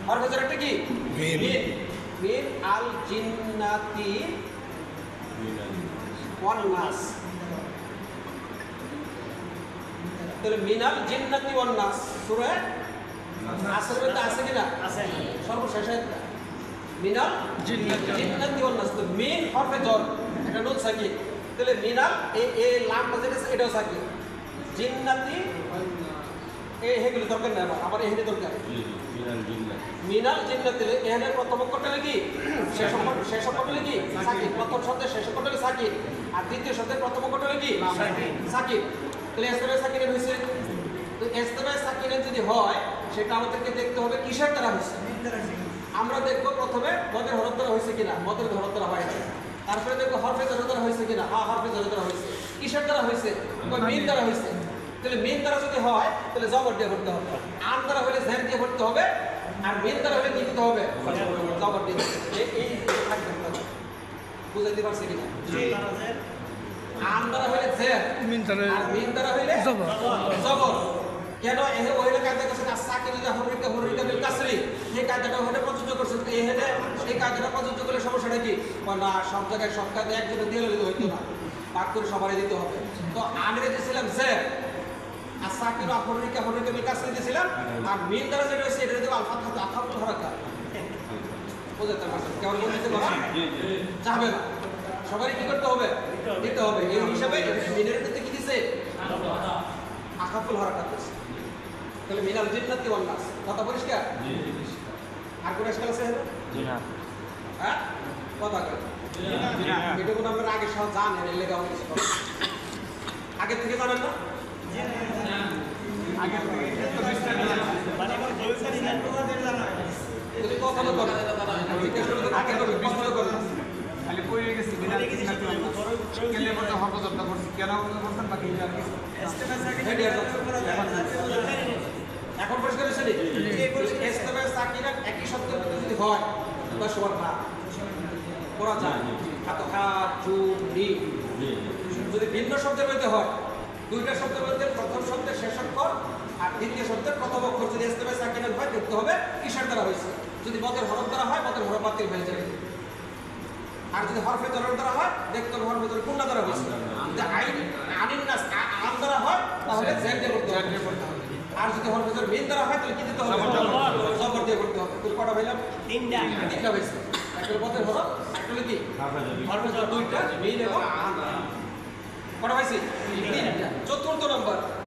হরফে জর একটা কি মিন মিন আল জিন্নাতি ওয়ান নাস তাহলে মিনাল জিন্নাতি ওয়ান নাস সূরা নাসের মধ্যে আছে কিনা আছে সর্বশেষ মিনাল জিন্নাতি ওয়ান নাস তো মিন হরফে জর এটা নুন সাকিন তাহলে মিনাল এই লামটা যেটা আছে এটাও সাকিন জিন্নাতি এইগুলো দরকার নেই আবার এখানে দরকার মিনাল জিন্নাতি এখানে প্রথম অক্ষরটা কি শেষ অক্ষরটা কি সাকিন প্রথম শব্দের শেষ অক্ষরটা সাকিন আর দ্বিতীয় শব্দের প্রথম অক্ষরটা কি সাকিন তাহলে ইস্তেমায়ে সাকিনের হয়েছে তো ইস্তেমায়ে সাকিনের যদি হয় সেটা আমাদেরকে দেখতে হবে কিসের দ্বারা হয়েছে আমরা দেখবো প্রথমে মদের হরফ দ্বারা হয়েছে কিনা মদের হরফ দ্বারা হয় না তারপরে দেখবো হরফে জর দ্বারা হয়েছে কিনা হরফে জর দ্বারা হয়েছে কিসের দ্বারা হয়েছে মিন দ্বারা হয়েছে তাহলে মিন দ্বারা যদি হয় তাহলে জবর দিয়ে ভরতে হবে আন দ্বারা হলে জের দিয়ে ভরতে হবে আর মিন দ্বারা হলে কি দিতে হবে জবর দিয়ে এই বুঝাইতে পারছি কিনা আন দ্বারা হলে জের আর মিন দ্বারা হলে জবর কেন এহে ওইটা কায়দা করছেন আসাকে যদি হররিকা বিল কাসরি এই কায়দাটা ওখানে প্রযোজ্য করছেন এখানে এই কায়দাটা প্রযোজ্য করলে সমস্যাটা কি না সব জায়গায় সব কায়দা একজনে দিয়ে দিলে হইতো না পাক করে সবারই দিতে হবে তো আনরে দিয়েছিলাম জের আসাকে হররিকা বিল কাসরি দিয়েছিলাম আর মিন দ্বারা যেটা হয়েছে এটা দেব আলফা থাকতে আখাফুল হরকা বুঝতে পারছেন কেমন বলতে পারছেন যাবে না সবারই কি করতে হবে দিতে হবে এই হিসাবে মিনের মধ্যে কি দিছে আখাফুল হরকা দিছে তাহলে মিনাল জিন্নাতি ওয়ান নাস কথা পরিষ্কার আর কোন ইশকাল আছে হ্যাঁ কথা কই এটা কোন আমরা আগে সব জানেন এর লেখা হয়েছে আগে থেকে জানেন না আগে থেকে তো বিস্তারিত জানেন মানে কোন বলছেন না তোমাদের জানা যদি কথা না করে জিজ্ঞেস করলে আগে তো বিস্তারিত করে খালি কইয়ে গেছি মিনাল জিন্নাতি ওয়ান নাস কেলে মত হরফ জবতা করছি কেন করছেন বাকি আর কি এখন পরিষ্কার হয়েছে ইস্তেমায়ে সাকিনা একই শব্দের মধ্যে যদি হয় বা সবার না পড়া যায় আতহা জুনি যদি ভিন্ন শব্দের মধ্যে হয় দুইটা শব্দের মধ্যে প্রথম শব্দের শেষ অক্ষর আর দ্বিতীয় শব্দের প্রথম অক্ষর যদি ইস্তেমায়ে সাকিনা হয় দেখতে হবে কিসের দ্বারা হয়েছে যদি মদের হরফ দ্বারা হয় মদের হরফ বাতিল হয়ে যাবে আর যদি হরফে জর দ্বারা হয় দেখতে হবে হরফে জর কোনটা দ্বারা হয়েছে যদি আইন আনিন নাস আন দ্বারা হয় তাহলে জের দিয়ে করতে হবে আর যদি হরফে জর মিন দ্বারা হয় তাহলে কি দিতে হবে জবর দিয়ে করতে হবে তুই কটা হইলাম তিনটা হয়েছে একটা মদের হরফ একটা কি হরফে জর দুইটা মিন এবং আন কটা হয়েছে তিনটা চতুর্থ নম্বর